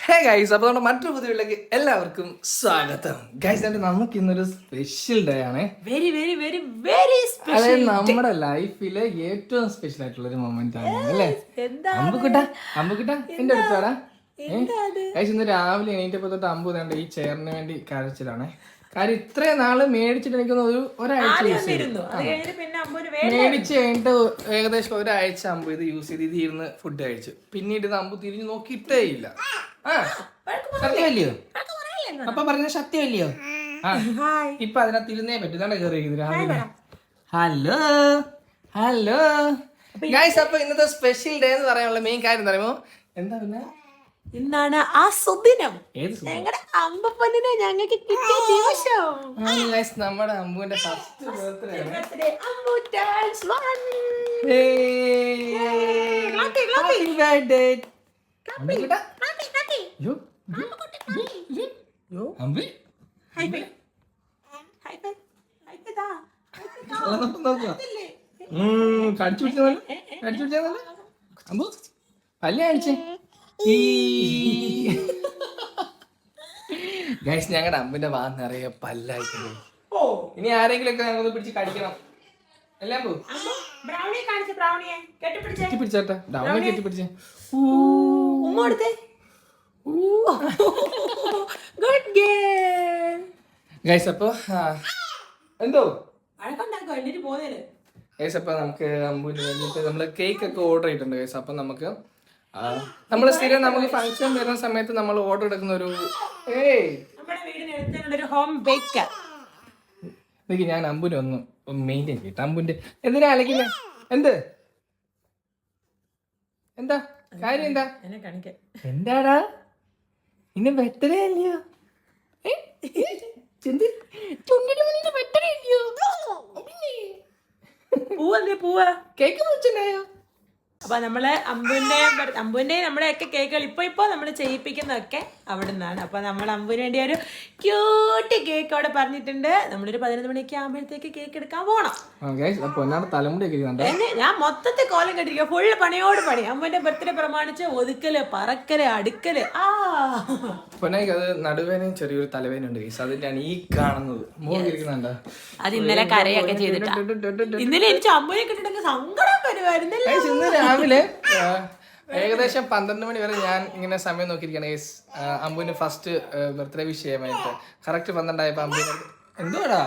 Hey guys, അപ്പോൾ നമ്മുടെ മറ്റൊരു പുതിയയിലേക്ക് എല്ലാവർക്കും സ്വാഗതം. ഗൈസ്, നമുക്ക് ഇന്നൊരു സ്പെഷ്യൽ ഡേ ആണ്. Very very very very special. അതായത് നമ്മുടെ ലൈഫിലെ ഏറ്റവും സ്പെഷ്യൽ ആയിട്ടുള്ള ഒരു മൊമെന്റ് ആണ് അല്ലേ? അമ്പുക്കുട്ട എന്റെ അടുത്താടാ. ഗൈസ്, ഇന്ന് രാവിലെ എണീറ്റപ്പോ തൊട്ട് അമ്പു വേണ്ട ഈ ചെയറിന് വേണ്ടി കരച്ചിലാണ്. കാര്യം ഇത്രയും നാള് മേടിച്ചിട്ട് എനിക്കൊന്ന് ഒരാഴ്ച യൂസ് ചെയ്തു. മേടിച്ച് കഴിഞ്ഞിട്ട് ഏകദേശം ഒരാഴ്ച അമ്പു ഇത് യൂസ് ചെയ്ത് ഇത് ഇരുന്ന് ഫുഡ് കഴിച്ചു. പിന്നീട് ഇത് അമ്പു തിരിഞ്ഞു നോക്കിയിട്ടേ ഇല്ല. സത്യമല്ലയോ അപ്പൊ പറഞ്ഞ? സത്യമല്ലയോ? ഇപ്പൊ അതിനകത്ത് ഇരുന്നേ പറ്റും. ഇതാണ് കയറിയിരിക്കുന്നത് രാവിലെ. ഹലോ ഹലോ ഗൈസ്, അപ്പൊ ഇന്നത്തെ സ്പെഷ്യൽ ഡേ എന്ന് പറയാനുള്ള മെയിൻ കാര്യം എന്താ പറയുമ്പോ എന്താ പിന്നെ ഇന്നാണ് ആ സുദിനം. ഞങ്ങളുടെ അമ്പപ്പന്നിനെ ഞങ്ങൾക്ക് കിട്ടിയ ദിവസം. നമ്മുടെ അമ്പുവിന്റെ ഫസ്റ്റ് ബർത്ത്ഡേ ആണ്. കടിച്ചു പിടിച്ച അമ്പു പല്ലേ അടിച്ചേ. ഗൈസ്, ഞങ്ങളുടെ അമ്പിന്റെ വാ നിറയെ പല്ലായിട്ടുണ്ട്. ഇനി ആരെങ്കിലും ഒക്കെ ഞങ്ങൾ പിടിച്ച് കടിക്കണം. എല്ലാം കെട്ടിപ്പിടിച്ചാട്ടെ. ഡൗണി കെട്ടിപ്പിടിച്ചേ. ഗൈസ്, അപ്പൊ എന്തോ ഗൈസ്, അപ്പൊ നമുക്ക് അമ്പുവിന് വേണ്ടിട്ട് നമ്മള് കേക്ക് ഒക്കെ ഓർഡർ ചെയ്തിട്ടുണ്ട് ഗൈസ്. അപ്പൊ നമുക്ക് നമ്മള് സ്ഥിരം നമുക്ക് ഫംഗ്ഷൻ വരുന്ന സമയത്ത് നമ്മൾ ഓർഡർ എടുക്കുന്ന ഒരു ഞാൻ അമ്പുനെ ഒന്ന് മെയിൻറ്റെയിൻ ചെയ്യട്ടെ. അമ്പുന്റെ എന്തിനാ അലക്കില്ല? എന്താ കാര്യം? എന്താടാ ഇന്ന് ബർത്ത്ഡേ അല്ലയോ? പൂവാ കേക്ക് മുറിച്ചുണ്ടായോ? അപ്പൊ നമ്മള് അമ്പുവിന്റെ നമ്മുടെ ഒക്കെ കേക്കുകൾ ഇപ്പൊ നമ്മൾ ചെയ്യിപ്പിക്കുന്നതൊക്കെ അവിടെ നിന്നാണ്. അപ്പൊ നമ്മൾ അമ്പുവിന് വേണ്ടി ഒരു ക്യൂട്ട് കേക്ക് അവിടെ പറഞ്ഞിട്ടുണ്ട്. നമ്മളൊരു 11 മണിയൊക്കെ ആകുമ്പോഴത്തേക്ക് കേക്ക് എടുക്കാൻ പോകണം. ഞാൻ മൊത്തത്തിൽ കോലം കെട്ടിരിക്കുക. ഫുള്ള് പണിയോട് പണി. അമ്പുവിന്റെ ബർത്ത്ഡേ പ്രമാണിച്ച് ഒതുക്കല്, പറക്കല്, അടുക്കല്. അത് നടുവേനയും ചെറിയൊരു തലവേനുണ്ട്. അതിന്റെയാണ് ഈ കാണുന്നത്. അത് ഇന്നലെ കരയൊക്കെ ചെയ്തിട്ടാ. ഇന്നലെ എനിക്ക് അമ്പുവിനെ കിട്ടിട്ടൊക്കെ സങ്കടം വരുമായിരുന്നല്ലേ. രാവിലെ ഏകദേശം 12 മണി വരെ ഞാൻ ഇങ്ങനെ സമയം നോക്കിയിരിക്കുകയാണ് ഗൈസ്. അമ്പുവിന് ഫസ്റ്റ് ബർത്ത്ഡേ വിഷ് ചെയ്യാൻ വേണ്ടിട്ട് കറക്റ്റ് 12 അമ്പുവിന് എന്തോടാ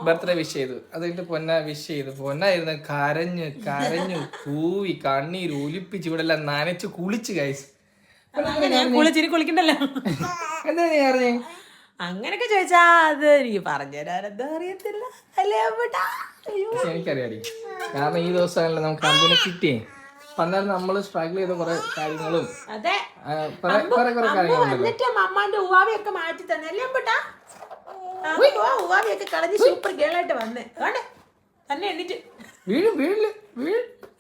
ബർത്ത്ഡേ വിഷ് ചെയ്തു. അത് കഴിഞ്ഞിട്ട് പൊന്ന വിഷ് ചെയ്തു. പൊന്നായിരുന്നു കരഞ്ഞു കരഞ്ഞു കൂവി കണ്ണീര് ഒലിപ്പിച്ച് ഇവിടെ എല്ലാം നനച്ച് കുളിച്ച് ഗൈസ്. കുളിക്കണ്ടല്ലോ. എന്താ നീ അറിഞ്ഞേ? അങ്ങനൊക്കെ ചോദിച്ചാ അത് എനിക്ക് പറഞ്ഞുതരാനെന്താ അറിയത്തില്ല. എനിക്കറിയാടി. കാരണം ഈ ദിവസമാണല്ലോ നമുക്ക് അമ്പുനെ കിട്ടിയേ. പണ്ടാലും നമ്മള് സ്ട്രഗിൾ ചെയ്ത കുറെ കാര്യങ്ങളും അമ്മാന്റെ ഉവാവിയൊക്കെ മാറ്റി തന്നല്ലേ അമ്പട്ടാ. ഉവാവിയൊക്കെ കളഞ്ഞ് സൂപ്പർ ഗേളായിട്ട് വന്നേ തന്നെ എണ്ണിട്ട്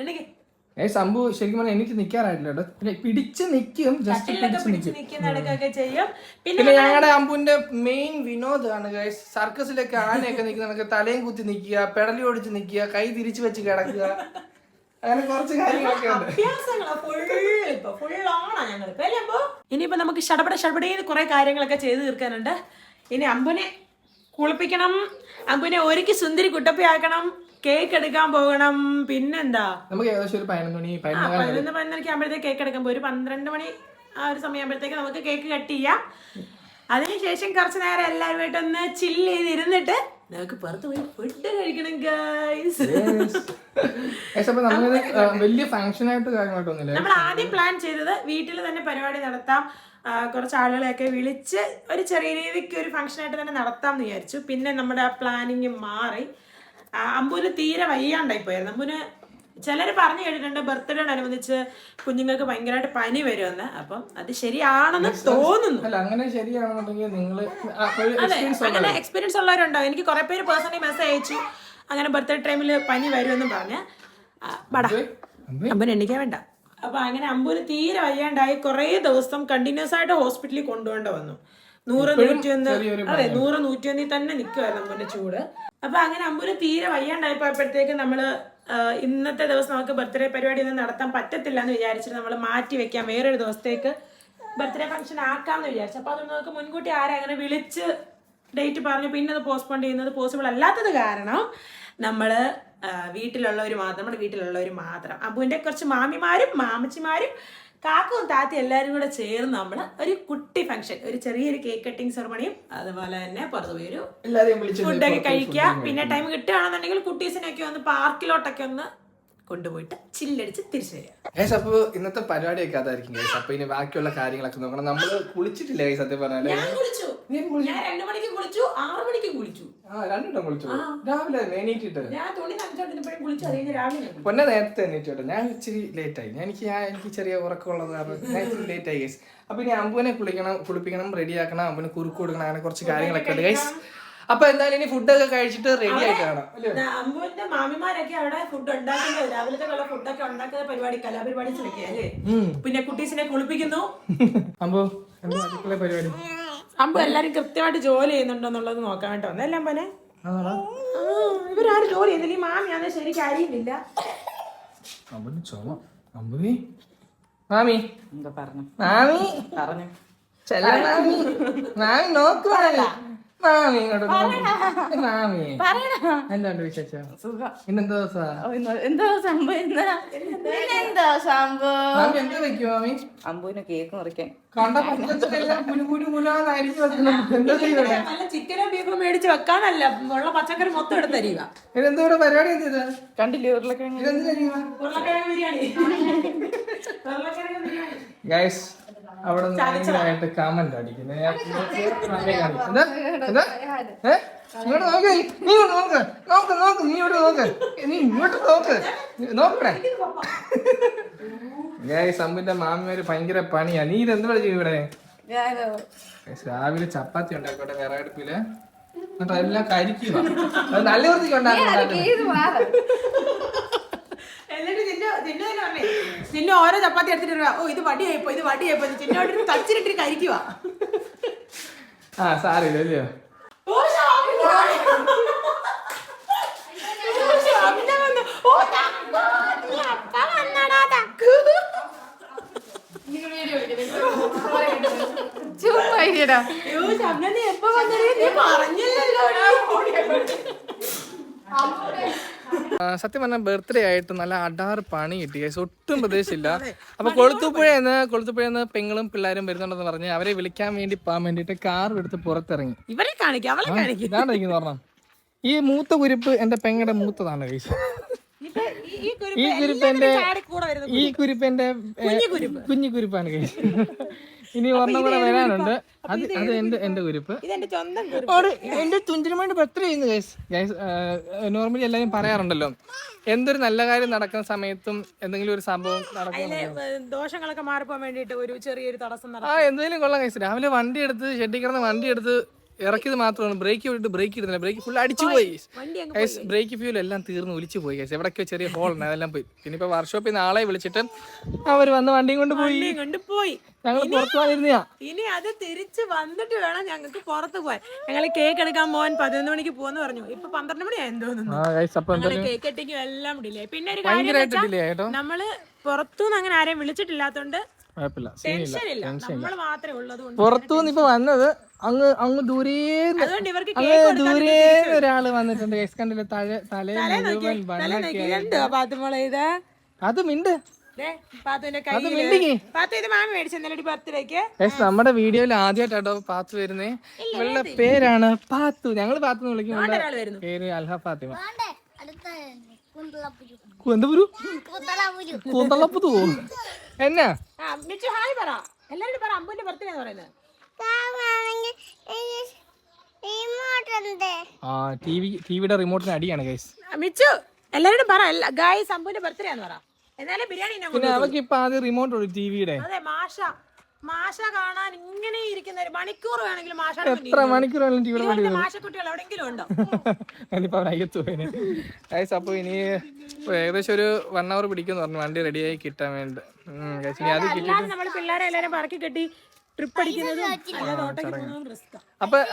എണ്ണിക്ക്. സംഭു ശരിക്കും പറഞ്ഞാൽ എനിക്ക് നിക്കാറായിട്ടില്ല. പിടിച്ച് നിക്കും, പിന്നെ ഞങ്ങളുടെ അമ്പുവിന്റെ മെയിൻ വിനോദമാണ് ഗൈസ്. സർക്കസിലൊക്കെ ആനയൊക്കെ നിൽക്കുന്ന തലയും കുത്തി നിക്കുക, പെടലി ഓടിച്ച് നിക്കുക, കൈ തിരിച്ചു വെച്ച് കിടക്കുക, അങ്ങനെ കുറച്ച് കാര്യങ്ങളൊക്കെ ഉണ്ട്. ഇനിയിപ്പോ നമുക്ക് ഷടപടേന്ന് കുറെ കാര്യങ്ങളൊക്കെ ചെയ്ത് തീർക്കാനുണ്ട്. ഇനി അമ്പുനെ കുളിപ്പിക്കണം, അമ്പുനെ ഒരുക്കി സുന്ദരി കുട്ടപ്പയാക്കണം, കേക്ക് എടുക്കാൻ പോകണം. പിന്നെന്താ നമുക്ക് ഏകദേശം ഒരു 11 ആകുമ്പോഴത്തേക്ക് കേക്ക് എടുക്കാൻ പോകും. ഒരു 12 മണി ആ ഒരു സമയമാകുമ്പോഴത്തേക്ക് നമുക്ക് കേക്ക് കട്ട് ചെയ്യാം. അതിനുശേഷം കുറച്ച് നേരം എല്ലാവരുമായിട്ടൊന്ന് ചില്ല് ചെയ്തിരുന്നിട്ട് നമുക്ക് പുറത്ത് പോയി ഫുഡ് കഴിക്കണം ഗൈസ്. വലിയ ഫംഗ്ഷൻ ആയിട്ട് കാര്യമായിട്ടൊന്നുമില്ല. നമ്മൾ ആദ്യം പ്ലാൻ ചെയ്തത് വീട്ടിൽ തന്നെ പരിപാടി നടത്താം, കുറച്ച് ആളുകളെയൊക്കെ വിളിച്ച് ഒരു ചെറിയ രീതിക്ക് ഒരു ഫംഗ്ഷൻ ആയിട്ട് തന്നെ നടത്താം എന്ന് വിചാരിച്ചു. പിന്നെ നമ്മുടെ ആ പ്ലാനിങ് മാറി. അമ്പുവിന് തീരെ വയ്യാണ്ടായി പോയായിരുന്നു. അമ്പുവിന് ചിലർ പറഞ്ഞു കേട്ടിട്ടുണ്ട് ബർത്ത്ഡേയോടനുബന്ധിച്ച് കുഞ്ഞുങ്ങൾക്ക് ഭയങ്കരമായിട്ട് പനി വരുമെന്ന്. അപ്പം അത് ശരിയാണെന്ന് തോന്നുന്നു. അങ്ങനെ എക്സ്പീരിയൻസ് ഉള്ളവരുണ്ടാവും. എനിക്ക് കുറെ പേര് പേഴ്സണലി മെസ്സേജ് അയച്ചു അങ്ങനെ ബർത്ത്ഡേ ടൈമിൽ പനി വരുമെന്നും പറഞ്ഞ്. അമ്പുവിന് എണ്ണിക്കാൻ വേണ്ട. അപ്പൊ അങ്ങനെ അമ്പുവിന് തീരെ വയ്യാണ്ടായി. കുറേ ദിവസം കണ്ടിന്യൂസ് ആയിട്ട് ഹോസ്പിറ്റലിൽ കൊണ്ടുപോകേണ്ട വന്നു. 100-101 തന്നെ നിൽക്കുമായിരുന്നു അമ്പുവിന്റെ ചൂട്. അപ്പൊ അങ്ങനെ അമ്പുവിന് തീരെ വയ്യാണ്ടായിപ്പോയപ്പോഴത്തേക്ക് നമ്മള് ഇന്നത്തെ ദിവസം നമുക്ക് ബർത്ത്ഡേ പരിപാടി ഒന്നും നടത്താൻ പറ്റത്തില്ല എന്ന് വിചാരിച്ചിട്ട് നമ്മൾ മാറ്റി വെക്കാം, വേറൊരു ദിവസത്തേക്ക് ബർത്ത്ഡേ ഫംഗ്ഷൻ ആക്കാമെന്ന് വിചാരിച്ചു. അപ്പോൾ അതുകൊണ്ട് നമുക്ക് മുൻകൂട്ടി ആരെ അങ്ങനെ വിളിച്ച് ഡേറ്റ് പറഞ്ഞു പിന്നെ അത് പോസ്റ്റ്പോൺ ചെയ്യുന്നത് പോസിബിൾ അല്ലാത്തത് കാരണം നമ്മൾ വീട്ടിലുള്ളവർ മാത്രം, നമ്മുടെ വീട്ടിലുള്ളവർ മാത്രം, അബുവിൻ്റെ കുറച്ച് മാമിമാരും മാമച്ചിമാരും കാക്കവും താത്തി എല്ലാവരും കൂടെ ചേർന്ന് നമ്മൾ ഒരു കുട്ടി ഫംഗ്ഷൻ, ഒരു ചെറിയൊരു കേക്ക് കട്ടിങ് സെറമണിയും അതുപോലെ തന്നെ പുറത്തു പോയി ഒരു ഫുഡൊക്കെ കഴിക്കുക. പിന്നെ ടൈം കിട്ടുകയാണെന്നുണ്ടെങ്കിൽ കുട്ടീസിനൊക്കെ ഒന്ന് പാർക്കിലോട്ടൊക്കെ ഒന്ന് കൊണ്ടുപോയിട്ട് ചില്ലടിച്ച് തിരിച്ചു വരിക. ഗൈസ്, അപ്പൊ ഇന്നത്തെ പരിപാടിയൊക്കെ അതായിരിക്കും ഗൈസ്. അപ്പൊ ഇനി ബാക്കിയുള്ള കാര്യങ്ങളൊക്കെ നോക്കണം. നമ്മള് കുളിച്ചിട്ടില്ല ഗൈസ്, സത്യം പറഞ്ഞാല്. ഞാൻ 2 മണിക്ക് കുളിച്ചു, 6 മണിക്ക് കുളിച്ചു. രണ്ടിട്ടും കുളിച്ചു രാവിലെ എണീറ്റിട്ട്. ഞാൻ തുണി നനച്ചോണ്ടിരുന്നപ്പോഴും കുളിച്ചു. അത് കഴിഞ്ഞ് രാവിലെ പൊന്നെ നേരത്തെ എണീറ്റോട്ടെ. ഞാൻ ഇച്ചിരി ലേറ്റ് ആയി. എനിക്ക് ചെറിയ ഉറക്കമുള്ളത് കാരണം ഞാൻ ഇച്ചിരി ലേറ്റ് ആയി ഗൈസ്. അപ്പൊ ഇനി അമ്പുവിനെ കുളിപ്പിക്കണം, റെഡിയാക്കണം, അമ്പുവിന് കുറുക്ക് കൊടുക്കണം, അങ്ങനെ കുറച്ച് കാര്യങ്ങളൊക്കെ ഉണ്ട് ഗൈസ്. അപ്പൊ എന്തായാലും ഇനി ഫുഡൊക്കെ കഴിച്ചിട്ട് റെഡി ആയിട്ട് കാണാം. അമ്പുവിന്റെ മാമിമാരൊക്കെ അവിടെ ഫുഡ് ഉണ്ടാക്കുന്നത്, രാവിലത്തെ ഫുഡൊക്കെ ഉണ്ടാക്കുന്ന പരിപാടി, കലാപരിപാടി അല്ലേ. പിന്നെ കുട്ടീസിനെ കുളിപ്പിക്കുന്നു. അമ്പു എന്താ പരിപാടി? അമ്പു എല്ലാരും കൃത്യമായിട്ട് ജോലി ചെയ്യുന്നുണ്ടോ എന്നുള്ളത് നോക്കാൻ വേണ്ടി വന്നെല്ലാം പോലെ. ഇവരാരും ജോലി ചെയ്യുന്നില്ല. ഈ മാമിയാണെ ശരിക്കും അറിയുന്നില്ല. മാമി മാമി മാമി നോക്കുവാണല്ലോ. മാമി ഇങ്ങോട്ട് മാമി എന്തുണ്ട് വിശേഷം? ഇന്നെന്താ ദിവസം? മാമി എന്താ വെക്കും മാമി? അമ്പൂന് കേക്ക് മുറിക്കാൻ കണ്ട ചിക്കനോ ബീഫോ മേടിച്ച് വെക്കാനല്ല, ഉള്ള പച്ചക്കറി മൊത്തം എടുത്തരിക. ഇതെന്താ ഇവിടെ പരിപാടി? എന്ത് കണ്ടില്ലേ ഉരുളക്കിഴങ്ങ്? ഉരുളക്കിഴങ്ങ് ബിരിയാണി. ഗൈസ്, അവിടെ ആയിട്ട് കമന്റ് അടിക്കുന്നത്. ഇങ്ങോട്ട് നോക്ക്, നീ നോക്ക്, നോക്ക് നോക്ക്, നീ ഇവിടെ നോക്ക്, നീ ഇങ്ങോട്ട് നോക്ക്, നോക്കണേ. ഗൈസ്, അമ്പിന്റെ മാമിമാര് ഭയങ്കര പണിയാ. നീ ഇതെന്താ ചെയ്യും ഇവിടെ? രാവിലെ ചപ്പാത്തി ഉണ്ടാക്കട്ടെ വിറകടുപ്പില്, എന്നിട്ട് എല്ലാം കരിക്കുക. നല്ല വൃത്തിക്ക് ചിന്ന ഓരോ ചപ്പാത്തി എടുത്തിട്ട് ഓ ഇത് വടിയായിപ്പോ ചിന്നോട്ട് കച്ചിരിട്ടിട്ട് കരിക്കുക. ആ സാരില്ല അല്ലയോ? സത്യം പറഞ്ഞാൽ ബർത്ത്ഡേ ആയിട്ട് നല്ല അടാറ് പണി കിട്ടി ഗൈസ്. ഒട്ടും പ്രതീക്ഷിച്ചില്ല. അപ്പൊ കൊളുത്തുപുഴന്ന് പെങ്ങളും പിള്ളേരും വരുന്നുണ്ടെന്ന് പറഞ്ഞ് അവരെ വിളിക്കാൻ വേണ്ടി പോകാൻ വേണ്ടിട്ട് കാർ എടുത്ത് പുറത്തിറങ്ങി. ഇവരെ ഇതാണെന്ന് പറഞ്ഞ ഈ മൂത്ത കുരിപ്പ് എന്റെ പെങ്ങളുടെ മൂത്തതാണ് ഗൈസ്. ഈ കുരിപ്പ് എന്റെ കുഞ്ഞു കുരിപ്പാണ് ഗൈസ്. ഇനി ഒരെണ്ണം കൂടെ വരാനുണ്ട്. അത് എന്റെ കുരിപ്പ്. എന്റെ തുഞ്ചിനുമായിട്ട് ബർത്ത്ഡേ ചെയ്യുന്നു ഗൈസ്. നോർമലി എല്ലാവരും പറയാറുണ്ടല്ലോ, എന്തൊരു നല്ല കാര്യം നടക്കുന്ന സമയത്തും എന്തെങ്കിലും ഒരു സംഭവം ദോഷങ്ങളൊക്കെ മാറിപ്പോകാൻ വേണ്ടിട്ട് ഒരു ചെറിയൊരു തടസ്സം. എന്തെങ്കിലും കൊള്ളാം ഗൈസ്. രാവിലെ വണ്ടി എടുത്ത് ഷെഡിൽ കിടന്ന് വണ്ടി എടുത്ത് ഇറക്കിയത് മാത്രമാണ്. ബ്രേക്ക് വിട്ടിട്ട് ബ്രേക്ക് ഇടുന്നില്ല. ബ്രേക്ക് ഫുൾ അടിച്ചു പോയി ഗൈസ്. ബ്രേക്ക് ഫ്യൂൽ എല്ലാം തീർന്ന് ഒലിച്ചു പോയി ഗൈസ്. എവിടെയൊക്കെ ചെറിയ ഹോൾ ഉണ്ട്, അതെല്ലാം പോയി. പിന്നെ ഇപ്പൊ വർക്ക്ഷോപ്പിൽ നിന്ന് ആളെ വിളിച്ചിട്ട് അവർ വന്ന് വണ്ടിയും കൊണ്ട് പോയി. ഞങ്ങൾ പുറത്തു പോയിരുന്ന. ഇനി അത് തിരിച്ച് വന്നിട്ട് വേണം ഞങ്ങൾക്ക് പുറത്ത് പോകാൻ. ഞങ്ങൾ കേക്ക് എടുക്കാൻ പോകാൻ 11 മണിക്ക് പോവാന്ന് പറഞ്ഞു. ഇപ്പൊ 12 മണിയായി തോന്നുന്നു. കേക്ക് കട്ടിങ്ങും എല്ലാം ഡിലേ. പിന്നെ ഒരു കാര്യം, നമ്മള് പുറത്തുനിന്ന് അങ്ങനെ ആരെയും വിളിച്ചിട്ടില്ലാത്തോണ്ട് പുറത്തുനിന്ന് ഇപ്പൊ വന്നത് അങ്ങ് ദൂരേന്ന് ഒരാള് വന്നിട്ടുണ്ട് ഗൈസ്. കണ്ടില്ലേ തലേ അത് മിണ്ട്. നമ്മുടെ വീഡിയോയിൽ ആദ്യമായിട്ടോ പാത്തു വരുന്നേ. ഇവളുടെ പേരാണ് പാത്തു. ഞങ്ങള് പാത്തു വിളിക്കും. പേര് അൽഹ ഫാത്തിമ. കൂന്തളപ്പുതു എന്നാ ടിവിയുടെ റിമോട്ടിന് അടിയാണ് ഗൈസ്. മിച്ചു എല്ലാവരോടും പറ ഗൈസ്, അമ്പുവിന്റെ ബർത്ത്ഡേ ആന്ന് പറ. എന്നാലും ബിരിയാണി പിന്നെ അവർക്ക് ഇപ്പൊ ആദ്യം റിമോട്ട് ഉണ്ട് ടിവിയുടെ. അതെ, മാഷ കാണാൻ ഇങ്ങനെ ഇരിക്കുന്ന ഒരു മണിക്കൂർ വേണമെങ്കിലും എത്ര മണിക്കൂർ മാഷക്കുട്ടികൾ എവിടെങ്കിലും ഉണ്ടോ? അപ്പൊ ഇനി ഏകദേശം ഒരു 1 hour പിടിക്കും പറഞ്ഞു വണ്ടി റെഡിയായി കിട്ടാൻ വേണ്ടി. നമ്മള് പിള്ളേരെ എല്ലാരും പറക്കി കെട്ടി ട്രിപ്പ് അടിക്കുന്നതും അല്ലാതെ ഓട്ടോയ്ക്ക് പോകുന്നതും റിസ്ക്കാ.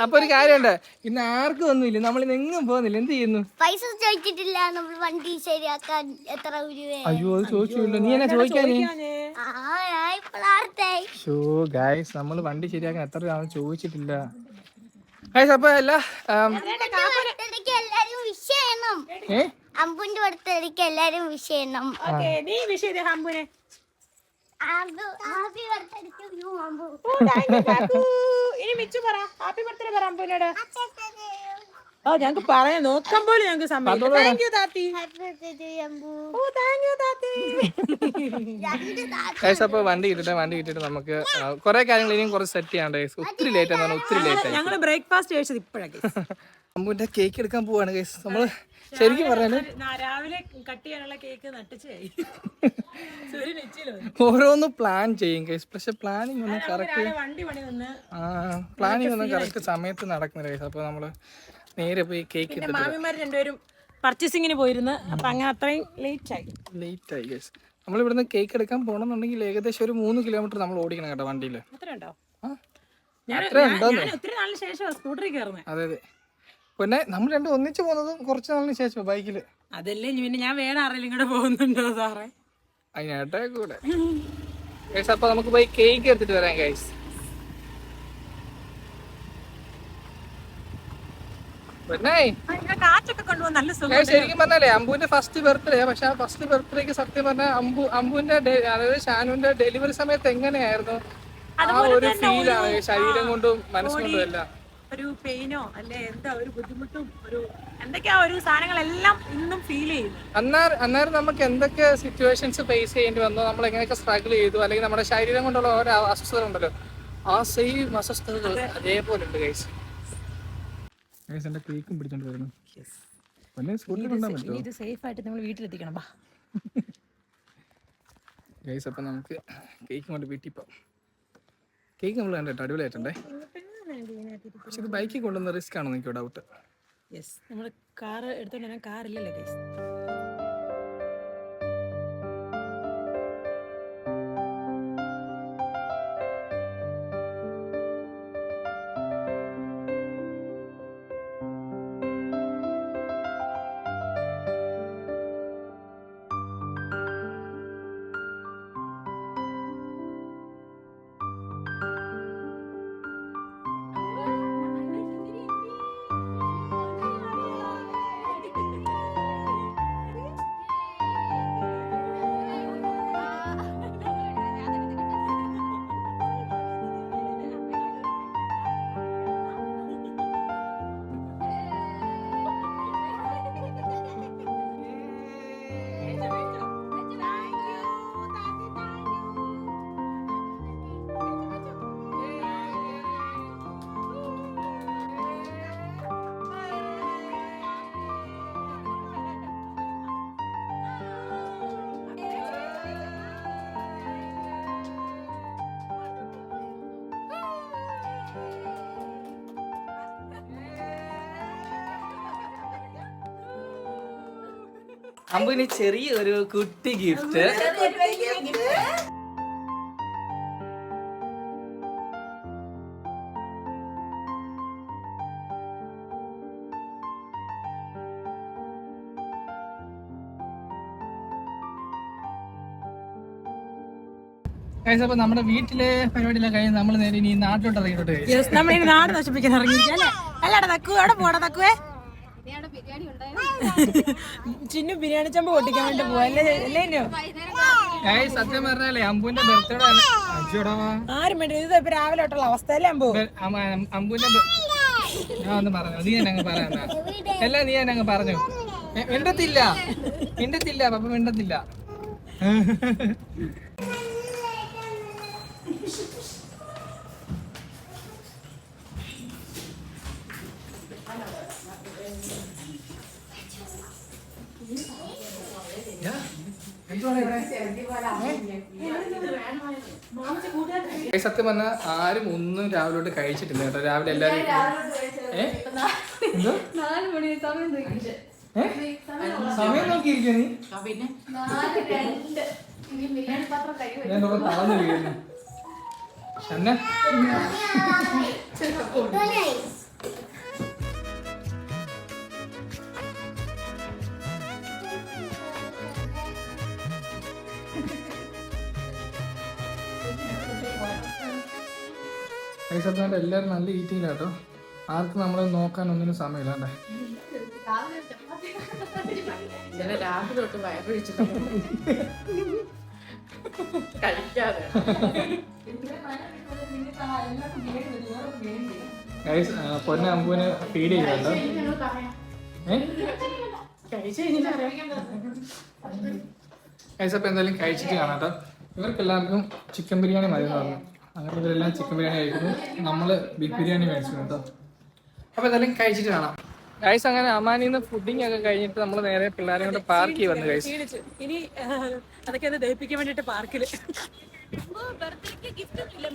അപ്പൊ ഒരു കാര്യമുണ്ട്, ഇന്ന് ആർക്കും ഒന്നുമില്ല, നമ്മൾ ഇന്ന് എങ്ങും പോകുന്നില്ല. എന്ത് ചെയ്യുന്നു? പൈസ ചോദിച്ചിട്ടില്ല. നമ്മൾ വണ്ടി ശരിയാക്കാൻ എത്ര രൂപ? അയ്യോ അത് ചോദിച്ചില്ല. നീ എന്നാ ചോദിക്കാനേ? ഷോ ഗൈസ്, നമ്മൾ വണ്ടി ശരിയാക്കാൻ എത്ര രൂപ ചോദിച്ചിട്ടില്ല ഗൈസ്. അപ്പൊ അല്ല എല്ലാരും വിഷ് ചെയ്യണം. അമ്പുന്റെ ബർത്ത്ഡേക്ക് എല്ലാരും വിഷ് ചെയ്യണം. ഓക്കേ, നീ വിഷ് ചെയ്തേ ഹംബുനെ. Happy birthday to you Ambu. ഓ താങ്ക് യു കാക്കു. ഇനി മിച്ചു പറ ഹാപ്പി ബർത്ത്ഡേ പറ അമ്പുനോട്. ഓ ഞങ്ങൾക്ക് പറയാൻ നോക്കാൻ പോലും ഞങ്ങൾക്ക് സമയമില്ല. താങ്ക് യു താത്തി. Happy birthday to Ambu. ഓ താങ്ക് യു താത്തി. ഗൈസ് അപ്പൊ വണ്ടി കിട്ടിട്ട് നമുക്ക് കുറെ കാര്യങ്ങൾ ഇനിയും കുറച്ച് സെറ്റ് ചെയ്യാണ്ട് ഗൈസ്. ഒത്തിരി ലേറ്റ് ആണ്, ഒത്തിരി ലേറ്റ് ആയി. ഞങ്ങള് ബ്രേക്ക്ഫാസ്റ്റ് കഴിച്ചത് ഇപ്പോഴൊക്കെ. അമ്പുവിന്റെ കേക്ക് എടുക്കാൻ പോവാണ് ഗൈസ്. നമ്മള് ശരിക്കും പറഞ്ഞാല് രാവിലെ കട്ട് ചെയ്യാനുള്ള കേക്ക് നട്ടിച്ചായി. ഓരോന്ന് പ്ലാൻ ചെയ്യും ഗൈസ്, പക്ഷെ പ്ലാനിങ് ഒന്നും കറക്റ്റ് കറക്റ്റ് സമയത്ത് നടക്കുന്നില്ല ഗൈസ്. അപ്പൊ നമ്മള് നേരെ പോയി കേക്ക് എടുത്തിട്ട് മാമിമാര് രണ്ടുപേരും പർച്ചേസിങ്ങിന് പോയിരുന്നു. അപ്പൊ അങ്ങനെ അത്രയും ലേറ്റ് ആയി ഗൈസ്. നമ്മൾ ഇവിടുന്ന് കേക്ക് എടുക്കാൻ പോകണമെന്നുണ്ടെങ്കിൽ ഏകദേശം ഒരു 3 കിലോമീറ്റർ നമ്മൾ ഓടിക്കണം കേട്ടോ വണ്ടിയില്. ഞാൻ ഒത്തിരി നാളിന് ശേഷം സ്കൂട്ടറിൽ കയറുന്നത്. അതെ പിന്നെ നമ്മൾ രണ്ടും ഒന്നിച്ച് പോകുന്നതും കുറച്ച് നാളിന് ശേഷം ബൈക്കില്. അതല്ലേ പിന്നെ ഞാൻ വേറെ ആരെങ്കിലും കൂടെ പോകുന്നുണ്ടോ സാറേ? അതിനാട്ടെ കൂടെ ഗൈസ്. അപ്പൊ നമുക്ക് പോയി കേക്ക് എടുത്തിട്ട് വരാം ഗൈസ്. പിന്നെ കാറ്റൊക്കെ കൊണ്ടുപോകാൻ നല്ല സുഖം. ശരിക്കും പറഞ്ഞാലേ അമ്പുവിന്റെ ഫസ്റ്റ് ബർത്ത്ഡേ, പക്ഷെ ആ ഫസ്റ്റ് ബർത്ത്ഡേക്ക് സത്യം പറഞ്ഞാൽ അമ്പുവിന്റെ അതായത് ഷാനുവിന്റെ ഡെലിവറി സമയത്ത് എങ്ങനെയായിരുന്നു ആ ഒരു ഫീലാണ്, ശരീരം കൊണ്ടും മനസ്സുകൊണ്ടും എല്ലാം. ഒരു പെയിനോ അല്ലെ എന്താ ഒരു ബുദ്ധിമുട്ടും ഒരു എന്തൊക്കെയാ ഒരു സാധനങ്ങളെല്ലാം ഇന്നും ഫീൽ ചെയ്യുന്നു. അന്നേരം നമുക്ക് എന്തൊക്കെ സിറ്റുവേഷൻസ് ഫേസ് ചെയ്യേണ്ടി വന്നോ, നമ്മൾ എങ്ങനെയൊക്കെ സ്ട്രഗിൾ ചെയ്തു, അല്ലെങ്കിൽ നമ്മുടെ ശരീരം കൊണ്ടുള്ള ഓരോ അസ്വസ്ഥത ഉണ്ടല്ലോ, ആ സെയിം അസ്വസ്ഥതകൾ അതേപോലെ ഉണ്ട് ഗൈസ്. എന്റെ കേക്കും പിടിച്ചോണ്ട് വരുന്നു. ഇത് സേഫ് ആയിട്ട് നമ്മൾ വീട്ടിലെത്തിക്കണം. ഗൈസ് അപ്പൊ നമുക്ക് കേക്ക് കൊണ്ട് വീട്ടിൽ പോവാം. കേക്ക് നമ്മൾ കണ്ടിട്ട് അടിപൊളിയായിട്ടുണ്ടേ, പക്ഷെ ഇത് ബൈക്കിൽ കൊണ്ടുവന്ന റിസ്ക് ആണോ എനിക്ക് ഡൗട്ട്. നമ്മൾ കാർ എടുത്തോണ്ട് കാറില്ലല്ലോ ഗൈസ്. അമ്പുവിന് ചെറിയൊരു കുട്ടി ഗിഫ്റ്റ്. അപ്പൊ നമ്മുടെ വീട്ടിലെ പരിപാടിയെല്ലാം കഴിഞ്ഞ് നമ്മൾ നേരെ ഇനി നാട്ടിലോട്ട് ഇറങ്ങിയിട്ടുണ്ട്. നമ്മളിനി നാട് നശിപ്പിക്കാൻ ഇറങ്ങിയില്ലേ? അല്ലാടെ തക്കു അവിടെ പോടാ തക്കുവേ. ചിന്നു ബിരിയാണി ചമ്പ് പൊട്ടിക്കാൻ വേണ്ടി പോവല്ലേ? സത്യം പറഞ്ഞാലേ അമ്പുവിന്റെ ബർത്ത്ഡേ ആരും വേണ്ടി ഇത് ഇപ്പൊ രാവിലെ തൊട്ടുള്ള അവസ്ഥയല്ലേ അമ്പു? അമ്പുവിന്റെ ഞാൻ ഒന്ന് പറഞ്ഞു, നീ തന്നെ അങ്ങ് പറയാ. അല്ല നീ തന്നെ അങ്ങ് പറഞ്ഞു. മിണ്ടത്തില്ല പപ്പ മിണ്ടത്തില്ല. സത്യം പറഞ്ഞാൽ ആരും ഒന്നും രാവിലെ കഴിച്ചിട്ടില്ല കേട്ടോ. രാവിലെ എല്ലാരും സമയം നോക്കിയിരിക്കും നീ. ഞാൻ തളർന്നു വീഴുന്നു. ഷംന ഐസപ്പേണ്ട എല്ലാവരും നല്ല ഈറ്റിംഗ് കേട്ടോ. ആർക്കും നമ്മളെ നോക്കാൻ ഒന്നിനും സമയമില്ല അല്ലേ. രാവിലെ തൊട്ട് വയറിച്ചിട്ട് കഴിക്കാതെ ഗൈസ് പൊന്നെ അമ്പുവിന് ഫീഡ് ചെയ്യാട്ടോ. ഗൈസ് അപ്പോൾ എന്തായാലും കഴിച്ചിട്ട് കാണാം കേട്ടോ. ഇവർക്ക് എല്ലാവർക്കും ചിക്കൻ ബിരിയാണി മതി എന്ന് പറഞ്ഞു. അങ്ങനെ ഇവരെല്ലാം ചിക്കൻ ബിരിയാണി കഴിക്കുന്നു. നമ്മൾ ബീഫ് ബിരിയാണി മേടിച്ചു കേട്ടോ. അപ്പോൾ എന്തായാലും കഴിച്ചിട്ട് കാണാം. ഗൈസ് അങ്ങനെ അമാനിന്ന് ഫുഡിങ് ഒക്കെ കഴിഞ്ഞിട്ട് നമ്മൾ നേരെ പിള്ളേരെ കൊണ്ട് പാർക്കിൽ വന്നു ഗൈസ്. ഇനി അതൊക്കെ ഒന്ന് ദഹിപ്പിക്കാൻ വേണ്ടിട്ട് പാർക്കില്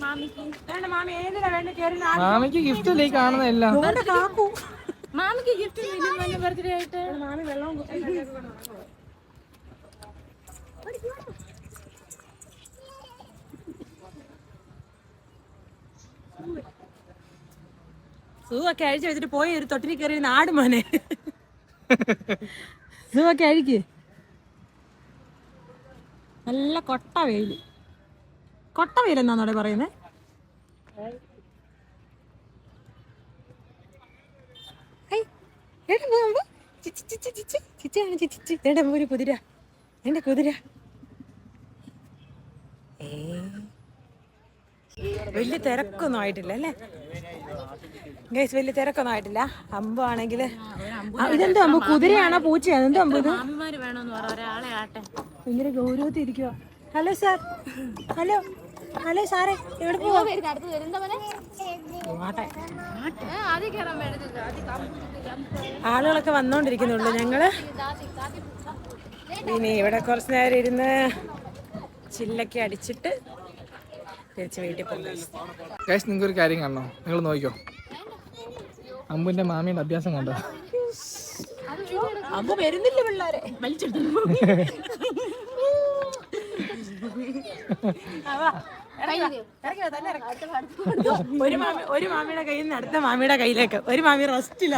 മാമി ഏതിനാ വേണ്ട കേറി മാമിക്ക് ഗിഫ്റ്റ് അല്ലേ ഈ കാണുന്നതെല്ലാം. മാമിക്ക് ഗിഫ്റ്റ് ബർത്ത്ഡേ ആയിട്ട് മാമി വെള്ളവും സൂവൊക്കെ അഴിച്ചു വെച്ചിട്ട് പോയി ഒരു തൊട്ടിൽ കയറി നാട് മോനെ. സൂവൊക്കെ അഴിക്ക്. നല്ല കൊട്ട വെയില്. കൊട്ട വെയിലെന്നാന്നോടെ പറയുന്നേ. ഒരു കുതിര. എന്റെ കുതിര വലിയ തിരക്കൊന്നും ആയിട്ടില്ല അല്ലേ ഗൈസ്? വലിയ തിരക്കൊന്നും ആയിട്ടില്ല. അമ്പു ആണെങ്കില് ഇതെന്തോ അമ്പു കുതിരയാണോ പൂച്ചയാണോ എന്തോ അമ്പു? ഇത് ഭയങ്കര ഗൗരവത്തിൽ ഇരിക്കുക. Hello sir. ഹലോ ഹലോ സാറേ എവിടെ പോവാ? ആളുകളൊക്കെ വന്നോണ്ടിരിക്കുന്നുള്ളൂ. ഞങ്ങള് ഇനി ഇവിടെ കുറച്ച് നേരം ഇരുന്ന് ചില്ലൊക്കെ അടിച്ചിട്ട് തിരിച്ച് വീട്ടിൽ പോകും. ഗൈസ് നിങ്ങൾക്ക് ഒരു കാര്യം കാണണോ? നിങ്ങൾ നോക്കിക്കോ. അമ്പുവിന്റെ മാമിയുടെ അഭ്യാസം കണ്ടോ? അമ്പു വരുന്നില്ല പിള്ളേരെ വലിച്ചെടുത്തു. ഒരു മാമിയുടെ കയ്യിൽ നിന്ന് അടുത്ത മാമിയുടെ കയ്യിലേക്ക്. ഒരു മാമി റെസ്റ്റില്ല.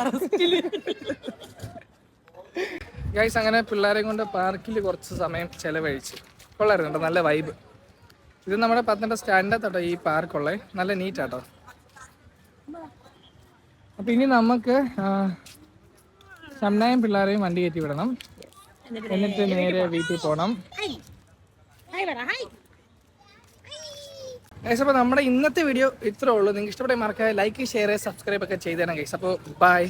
ഗൈസ് അങ്ങനെ പിള്ളേരെ കൊണ്ട് പാർക്കിൽ കുറച്ച് സമയം ചെലവഴിച്ച് കൊള്ളായിരുന്നു. നല്ല വൈബ്. ഇത് നമ്മുടെ പത്തനംതിട്ട സ്റ്റാൻഡാട്ടോ ഈ പാർക്കുള്ളേ. നല്ല നീറ്റാട്ടോ. അപ്പം ഇനി നമുക്ക് ഷംനയും പിള്ളേരെയും വണ്ടി കയറ്റി വിടണം. എന്നിട്ട് നേരെ വീട്ടിൽ പോകണം. ഗൈസ് അപ്പോൾ നമ്മുടെ ഇന്നത്തെ വീഡിയോ ഇത്രേ ഉള്ളൂ. നിങ്ങൾക്ക് ഇഷ്ടപ്പെട്ട മറക്കാതെ ലൈക്ക് ഷെയർ സബ്സ്ക്രൈബ് ഒക്കെ ചെയ്തേണം ഗൈസ്. അപ്പോൾ ബൈ.